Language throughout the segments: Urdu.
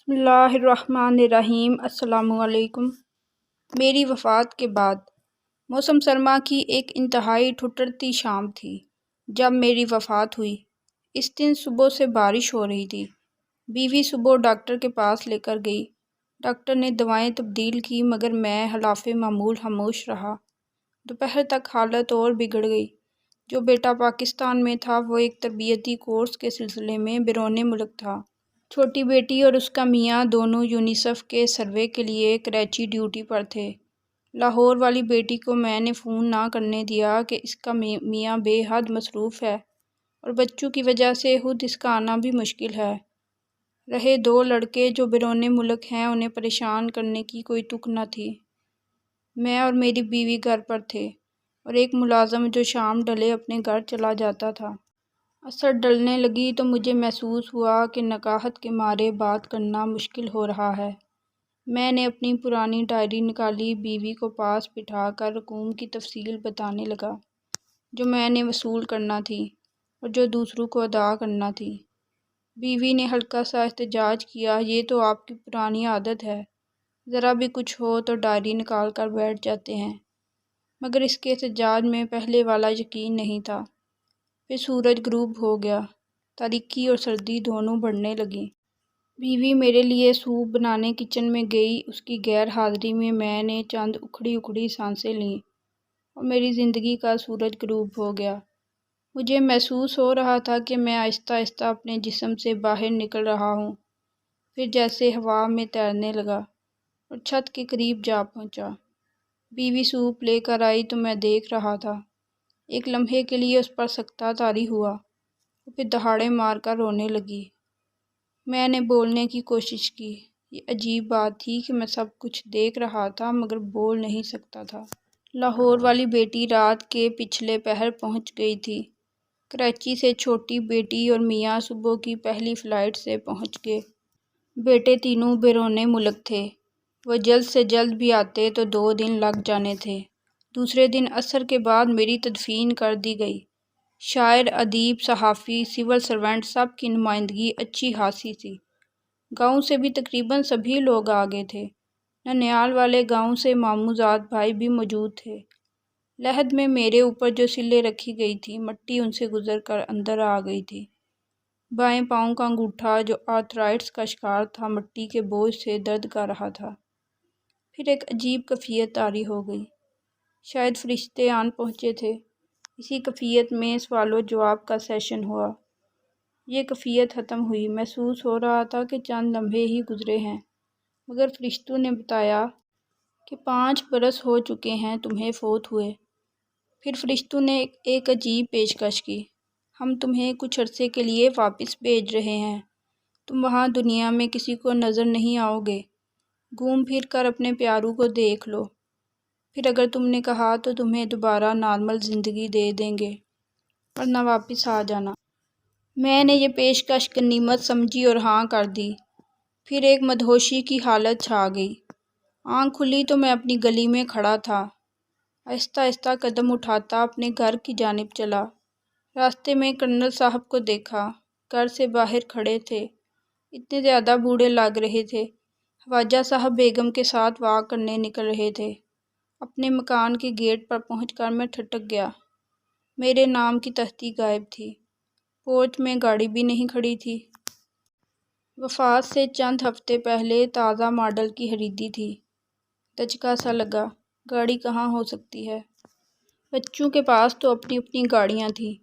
بسم اللہ الرحمن الرحیم۔ السلام علیکم۔ میری وفات کے بعد موسم سرما کی ایک انتہائی ٹھٹرتی شام تھی جب میری وفات ہوئی۔ اس دن صبح سے بارش ہو رہی تھی۔ بیوی صبح ڈاکٹر کے پاس لے کر گئی۔ ڈاکٹر نے دوائیں تبدیل کی مگر میں خلاف معمول خاموش رہا۔ دوپہر تک حالت اور بگڑ گئی۔ جو بیٹا پاکستان میں تھا وہ ایک تربیتی کورس کے سلسلے میں بیرون ملک تھا۔ چھوٹی بیٹی اور اس کا میاں دونوں یونیسیف کے سروے کے لیے کراچی ڈیوٹی پر تھے۔ لاہور والی بیٹی کو میں نے فون نہ کرنے دیا کہ اس کا میاں بے حد مصروف ہے اور بچوں کی وجہ سے خود اس کا آنا بھی مشکل ہے۔ رہے دو لڑکے جو بیرون ملک ہیں، انہیں پریشان کرنے کی کوئی تک نہ تھی۔ میں اور میری بیوی گھر پر تھے اور ایک ملازم جو شام ڈھلے اپنے گھر چلا جاتا تھا۔ عصر ڈھلنے لگی تو مجھے محسوس ہوا کہ نکاہت کے مارے بات کرنا مشکل ہو رہا ہے۔ میں نے اپنی پرانی ڈائری نکالی، بیوی کو پاس بٹھا کر رقوم کی تفصیل بتانے لگا جو میں نے وصول کرنا تھی اور جو دوسروں کو ادا کرنا تھی۔ بیوی نے ہلکا سا احتجاج کیا، یہ تو آپ کی پرانی عادت ہے، ذرا بھی کچھ ہو تو ڈائری نکال کر بیٹھ جاتے ہیں۔ مگر اس کے احتجاج میں پہلے والا یقین نہیں تھا۔ پھر سورج غروب ہو گیا، تاریکی اور سردی دونوں بڑھنے لگیں۔ بیوی میرے لیے سوپ بنانے کچن میں گئی۔ اس کی غیر حاضری میں نے چند اکھڑی اکھڑی سانسیں لیں اور میری زندگی کا سورج غروب ہو گیا۔ مجھے محسوس ہو رہا تھا کہ میں آہستہ آہستہ اپنے جسم سے باہر نکل رہا ہوں، پھر جیسے ہوا میں تیرنے لگا اور چھت کے قریب جا پہنچا۔ بیوی سوپ لے کر آئی تو میں دیکھ رہا تھا۔ ایک لمحے کے لیے اس پر سکتہ طاری ہوا اور پھر دہاڑے مار کر رونے لگی۔ میں نے بولنے کی کوشش کی۔ یہ عجیب بات تھی کہ میں سب کچھ دیکھ رہا تھا مگر بول نہیں سکتا تھا۔ لاہور والی بیٹی رات کے پچھلے پہر پہنچ گئی تھی۔ کراچی سے چھوٹی بیٹی اور میاں صبح کی پہلی فلائٹ سے پہنچ گئے۔ بیٹے تینوں بیرون ملک تھے۔ وہ جلد سے جلد بھی آتے تو 2 دن لگ جانے تھے۔ دوسرے دن عصر کے بعد میری تدفین کر دی گئی۔ شاعر، ادیب، صحافی، سول سرونٹ سب کی نمائندگی اچھی خاصی تھی۔ گاؤں سے بھی تقریباً سبھی لوگ آ گئے تھے۔ ننیال والے گاؤں سے ماموں زاد بھائی بھی موجود تھے۔ لحد میں میرے اوپر جو سلے رکھی گئی تھی، مٹی ان سے گزر کر اندر آ گئی تھی۔ بائیں پاؤں کا انگوٹھا جو آرتھرائٹس کا شکار تھا، مٹی کے بوجھ سے درد کر رہا تھا۔ پھر ایک عجیب کیفیت طاری ہو گئی۔ شاید فرشتے آن پہنچے تھے۔ اسی کیفیت میں سوال و جواب کا سیشن ہوا۔ یہ کیفیت ختم ہوئی۔ محسوس ہو رہا تھا کہ چند لمحے ہی گزرے ہیں، مگر فرشتوں نے بتایا کہ 5 برس ہو چکے ہیں تمہیں فوت ہوئے۔ پھر فرشتوں نے ایک عجیب پیشکش کی، ہم تمہیں کچھ عرصے کے لیے واپس بھیج رہے ہیں۔ تم وہاں دنیا میں کسی کو نظر نہیں آؤ گے۔ گھوم پھر کر اپنے پیاروں کو دیکھ لو، پھر اگر تم نے کہا تو تمہیں دوبارہ نارمل زندگی دے دیں گے، ورنہ واپس آ جانا۔ میں نے یہ پیشکش غنیمت سمجھی اور ہاں کر دی۔ پھر ایک مدہوشی کی حالت چھا گئی۔ آنکھ کھلی تو میں اپنی گلی میں کھڑا تھا۔ آہستہ آہستہ قدم اٹھاتا اپنے گھر کی جانب چلا۔ راستے میں کرنل صاحب کو دیکھا، گھر سے باہر کھڑے تھے۔ اتنے زیادہ بوڑھے لگ رہے تھے۔ خواجہ صاحب بیگم کے ساتھ واک کرنے نکل رہے تھے۔ اپنے مکان کے گیٹ پر پہنچ کر میں ٹھٹک گیا۔ میرے نام کی تختی غائب تھی۔ پورچ میں گاڑی بھی نہیں کھڑی تھی۔ وفات سے چند ہفتے پہلے تازہ ماڈل کی خریدی تھی۔ دھچکا سا لگا، گاڑی کہاں ہو سکتی ہے؟ بچوں کے پاس تو اپنی اپنی گاڑیاں تھیں،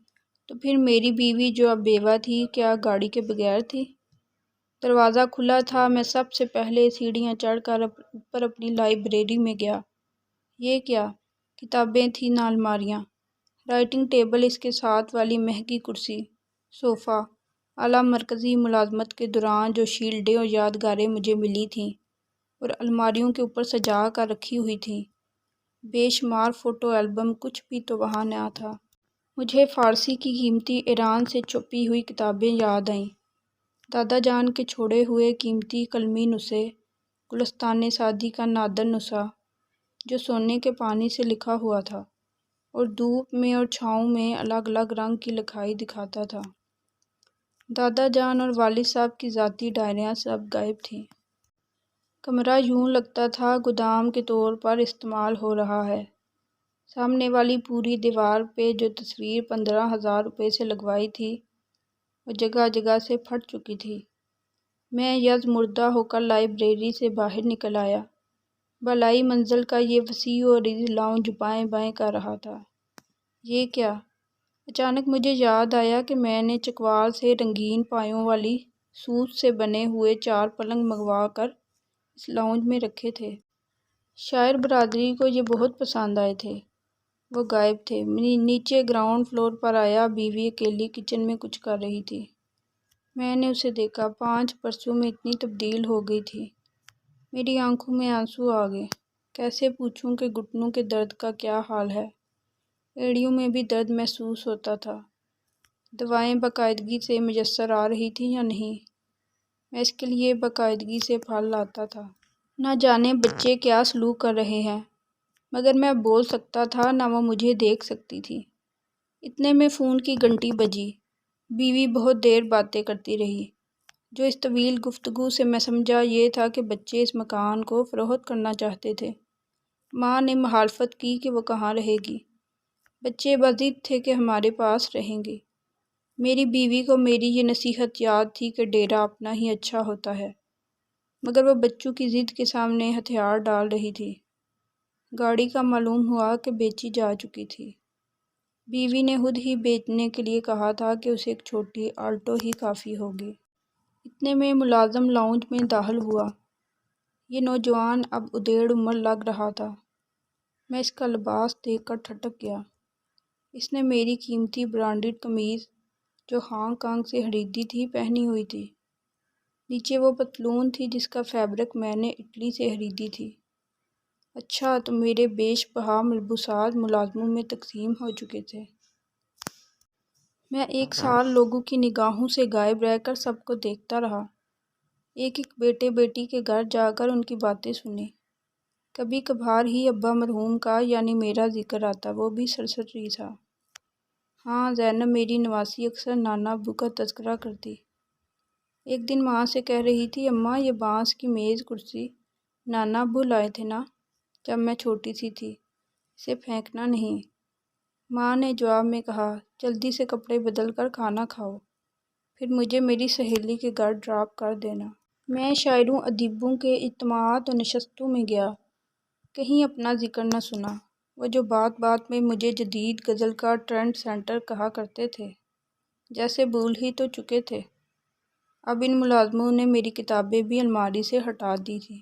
تو پھر میری بیوی جو اب بیوہ تھی، کیا گاڑی کے بغیر تھی؟ دروازہ کھلا تھا۔ میں سب سے پہلے سیڑھیاں چڑھ کر اوپر اپنی لائبریری میں گیا۔ یہ کیا؟ کتابیں تھیں نہ الماریاں۔ رائٹنگ ٹیبل، اس کے ساتھ والی مہنگی کرسی، صوفہ، اعلیٰ مرکزی ملازمت کے دوران جو شیلڈیں اور یادگاریں مجھے ملی تھیں اور الماریوں کے اوپر سجا کر رکھی ہوئی تھیں، بے شمار فوٹو البم، کچھ بھی تو وہاں نہ تھا۔ مجھے فارسی کی قیمتی ایران سے چھپی ہوئی کتابیں یاد آئیں۔ دادا جان کے چھوڑے ہوئے قیمتی قلمی نسخے، گلستان سعدی کا نادر نسخہ جو سونے کے پانی سے لکھا ہوا تھا اور دھوپ میں اور چھاؤں میں الگ الگ رنگ کی لکھائی دکھاتا تھا۔ دادا جان اور والد صاحب کی ذاتی ڈائریاں سب غائب تھیں۔ کمرہ یوں لگتا تھا گودام کے طور پر استعمال ہو رہا ہے۔ سامنے والی پوری دیوار پہ جو تصویر 15,000 روپے سے لگوائی تھی وہ جگہ جگہ سے پھٹ چکی تھی۔ میں یز مردہ ہو کر لائبریری سے باہر نکل آیا۔ بالائی منزل کا یہ وسیع و عریض لاؤنج بائیں بائیں کر رہا تھا۔ یہ کیا؟ اچانک مجھے یاد آیا کہ میں نے چکوال سے رنگین پایوں والی سوت سے بنے ہوئے 4 پلنگ منگوا کر اس لاؤنج میں رکھے تھے۔ شاعر برادری کو یہ بہت پسند آئے تھے۔ وہ غائب تھے۔ نیچے گراؤنڈ فلور پر آیا، بیوی اکیلی کچن میں کچھ کر رہی تھی۔ میں نے اسے دیکھا، 5 برسوں میں اتنی تبدیل ہو گئی تھی۔ میری آنکھوں میں آنسو آ گئے۔ کیسے پوچھوں کہ گھٹنوں کے درد کا کیا حال ہے؟ ایڑیوں میں بھی درد محسوس ہوتا تھا۔ دوائیں باقاعدگی سے میسر آ رہی تھیں یا نہیں؟ میں اس کے لیے باقاعدگی سے پھل لاتا تھا۔ نہ جانے بچے کیا سلوک کر رہے ہیں، مگر میں بول سکتا تھا نہ وہ مجھے دیکھ سکتی تھی۔ اتنے میں فون کی گھنٹی بجی۔ بیوی بہت دیر باتیں کرتی رہی۔ جو اس طویل گفتگو سے میں سمجھا یہ تھا کہ بچے اس مکان کو فروخت کرنا چاہتے تھے۔ ماں نے مخالفت کی کہ وہ کہاں رہے گی۔ بچے بضد تھے کہ ہمارے پاس رہیں گی۔ میری بیوی کو میری یہ نصیحت یاد تھی کہ ڈیرا اپنا ہی اچھا ہوتا ہے، مگر وہ بچوں کی ضد کے سامنے ہتھیار ڈال رہی تھی۔ گاڑی کا معلوم ہوا کہ بیچی جا چکی تھی۔ بیوی نے خود ہی بیچنے کے لیے کہا تھا کہ اسے ایک چھوٹی آلٹو ہی کافی ہوگی۔ اتنے میں ملازم لاؤنج میں داخل ہوا۔ یہ نوجوان اب ادھیڑ عمر لگ رہا تھا۔ میں اس کا لباس دیکھ کر ٹھٹک گیا۔ اس نے میری قیمتی برانڈڈ قمیض جو ہانگ کانگ سے خریدی تھی پہنی ہوئی تھی۔ نیچے وہ پتلون تھی جس کا فیبرک میں نے اٹلی سے خریدی تھی۔ اچھا تو میرے بیش بہا ملبوسات ملازموں میں تقسیم ہو چکے تھے۔ میں 1 سال لوگوں کی نگاہوں سے غائب رہ کر سب کو دیکھتا رہا۔ ایک ایک بیٹے بیٹی کے گھر جا کر ان کی باتیں سنی۔ کبھی کبھار ہی ابا مرحوم کا یعنی میرا ذکر آتا، وہ بھی سرسری تھا۔ ہاں، زینب میری نواسی اکثر نانا ابو کا تذکرہ کرتی۔ ایک دن ماں سے کہہ رہی تھی، اماں یہ بانس کی میز کرسی نانا ابو لائے تھے نا جب میں چھوٹی سی تھی، اسے پھینکنا نہیں۔ ماں نے جواب میں کہا، جلدی سے کپڑے بدل کر کھانا کھاؤ، پھر مجھے میری سہیلی کے گھر ڈراپ کر دینا۔ میں شاعروں ادیبوں کے اجتماعات و نشستوں میں گیا، کہیں اپنا ذکر نہ سنا۔ وہ جو بات بات میں مجھے جدید غزل کا ٹرینڈ سینٹر کہا کرتے تھے، جیسے بھول ہی تو چکے تھے۔ اب ان ملازموں نے میری کتابیں بھی الماری سے ہٹا دی تھیں۔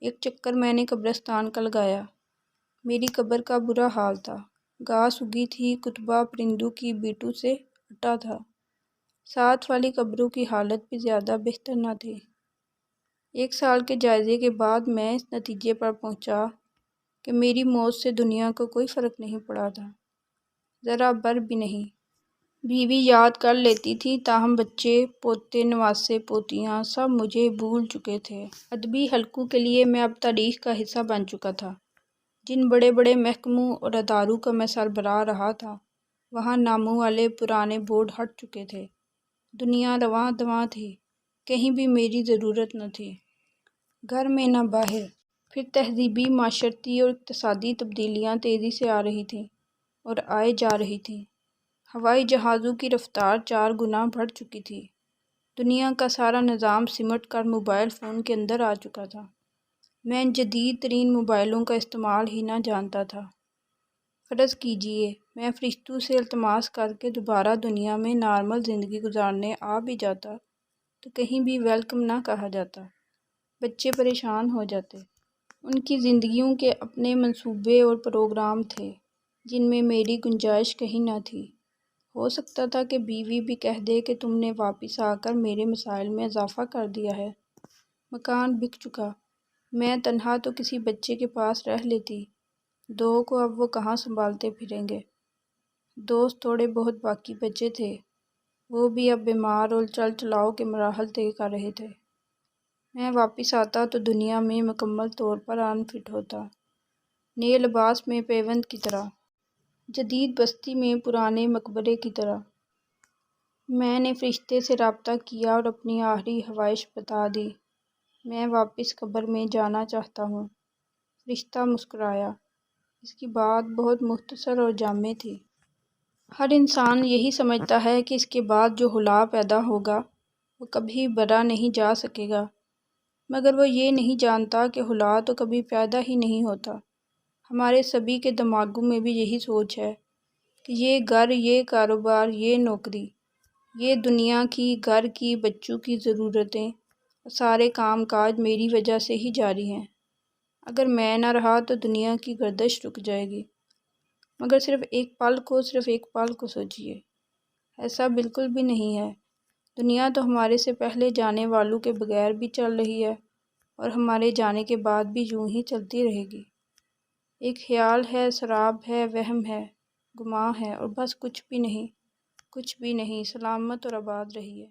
ایک چکر میں نے قبرستان کا لگایا۔ میری قبر کا برا حال تھا۔ گھاس اگی تھی، کتبہ پرندوں کی بیٹوں سے ہٹا تھا۔ ساتھ والی قبروں کی حالت بھی زیادہ بہتر نہ تھی۔ 1 سال کے جائزے کے بعد میں اس نتیجے پر پہنچا کہ میری موت سے دنیا کو کوئی فرق نہیں پڑا تھا، ذرا بر بھی نہیں۔ بیوی یاد کر لیتی تھی، تاہم بچے، پوتے، نواسے، پوتیاں سب مجھے بھول چکے تھے۔ ادبی حلقوں کے لیے میں اب تاریخ کا حصہ بن چکا تھا۔ جن بڑے بڑے محکموں اور اداروں کا میں سربراہ رہا تھا، وہاں ناموں والے پرانے بورڈ ہٹ چکے تھے۔ دنیا رواں دواں تھی، کہیں بھی میری ضرورت نہ تھی، گھر میں نہ باہر۔ پھر تہذیبی، معاشرتی اور اقتصادی تبدیلیاں تیزی سے آ رہی تھیں اور آئے جا رہی تھیں۔ ہوائی جہازوں کی رفتار 4 گنا بڑھ چکی تھی۔ دنیا کا سارا نظام سمٹ کر موبائل فون کے اندر آ چکا تھا۔ میں ان جدید ترین موبائلوں کا استعمال ہی نہ جانتا تھا۔ فرض کیجئے میں فرشتوں سے التماس کر کے دوبارہ دنیا میں نارمل زندگی گزارنے آ بھی جاتا تو کہیں بھی ویلکم نہ کہا جاتا۔ بچے پریشان ہو جاتے۔ ان کی زندگیوں کے اپنے منصوبے اور پروگرام تھے جن میں میری گنجائش کہیں نہ تھی۔ ہو سکتا تھا کہ بیوی بھی کہہ دے کہ تم نے واپس آ کر میرے مسائل میں اضافہ کر دیا ہے۔ مکان بک چکا۔ میں تنہا تو کسی بچے کے پاس رہ لیتی، 2 کو اب وہ کہاں سنبھالتے پھریں گے۔ دوست تھوڑے بہت باقی بچے تھے، وہ بھی اب بیمار اور چل چلاؤ کے مراحل طے کر رہے تھے۔ میں واپس آتا تو دنیا میں مکمل طور پر ان فٹ ہوتا، نئے لباس میں پیوند کی طرح، جدید بستی میں پرانے مقبرے کی طرح۔ میں نے فرشتے سے رابطہ کیا اور اپنی آخری خواہش بتا دی۔ میں واپس قبر میں جانا چاہتا ہوں۔ فرشتہ مسکرایا۔ اس کی بات بہت مختصر اور جامع تھی۔ ہر انسان یہی سمجھتا ہے کہ اس کے بعد جو خلا پیدا ہوگا وہ کبھی بھرا نہیں جا سکے گا، مگر وہ یہ نہیں جانتا کہ خلا تو کبھی پیدا ہی نہیں ہوتا۔ ہمارے سبھی کے دماغوں میں بھی یہی سوچ ہے کہ یہ گھر، یہ کاروبار، یہ نوکری، یہ دنیا کی، گھر کی، بچوں کی ضرورتیں اور سارے کام کاج میری وجہ سے ہی جاری ہیں۔ اگر میں نہ رہا تو دنیا کی گردش رک جائے گی۔ مگر صرف ایک پل کو سوچیے، ایسا بالکل بھی نہیں ہے۔ دنیا تو ہمارے سے پہلے جانے والوں کے بغیر بھی چل رہی ہے اور ہمارے جانے کے بعد بھی یوں ہی چلتی رہے گی۔ ایک خیال ہے، سراب ہے، وہم ہے، گمان ہے اور بس کچھ بھی نہیں۔ سلامت اور آباد رہیے۔